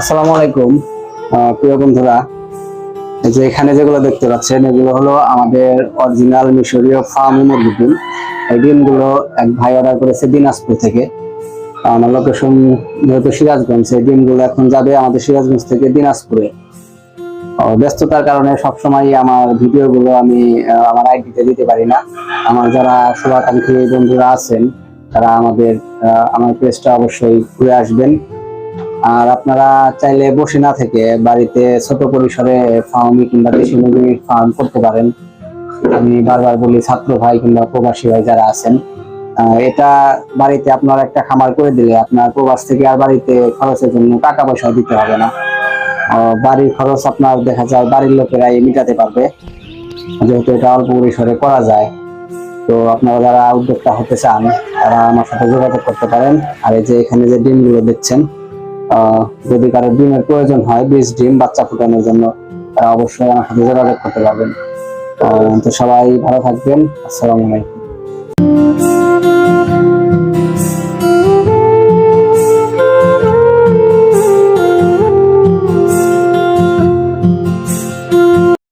আসসালামু আলাইকুম প্রিয় বন্ধুরা। এই যে এখানে যেগুলো দেখতে পাচ্ছেন এগুলো হলো আমাদের অরিজিনাল মিশরীয় ফার্মি মুরগির ডিম। এই ডিমগুলো এক ভাই অর্ডার করেছে দিনাজপুর থেকে। আমার লোকেশন যেহেতু সিরাজগঞ্জ, এই ডিমগুলো এখন যাবে আমাদের সিরাজগঞ্জ থেকে দিনাজপুরে। ব্যস্ততার কারণে সবসময় আমার ভিডিওগুলো আমি আমার আইডিতে দিতে পারি না। আমার যারা শুভাকাঙ্ক্ষী বন্ধুরা আছেন তারা আমার পেজটা অবশ্যই ঘুরে আসবেন। আর আপনারা চাইলে বসে না থেকে বাড়িতে ছোট পরিসরে ফার্মি কিংবা দেশি মুরগির ফার্ম করতে পারেন। আমি বারবার বলি, ছাত্র ভাই কিংবা প্রবাসী ভাই যারা আছেন, এটা বাড়িতে আপনার একটা খামার করে দিলে আপনার প্রবাস থেকে আর বাড়িতে খরচের জন্য টাকা পয়সা দিতে হবে না। বাড়ির খরচ আপনার দেখা যায় বাড়ির লোকেরাই মিটাতে পারবে, যেহেতু এটা অল্প পরিসরে করা যায়। তো আপনারা যারা উদ্যোক্তা হতে চান তারা আমার সাথে যোগাযোগ করতে পারেন। আর এই যে এখানে যে ডিমগুলো দেখছেন, যদি কারো ডিমের প্রয়োজন হয়, বীজ ডিম বাচ্চা ফুটানোর জন্য, তারা অবশ্যই আমার সাথে যোগাযোগ করতে পারবেন। তো সবাই ভালো থাকবেন। আসসালামু আলাইকুম।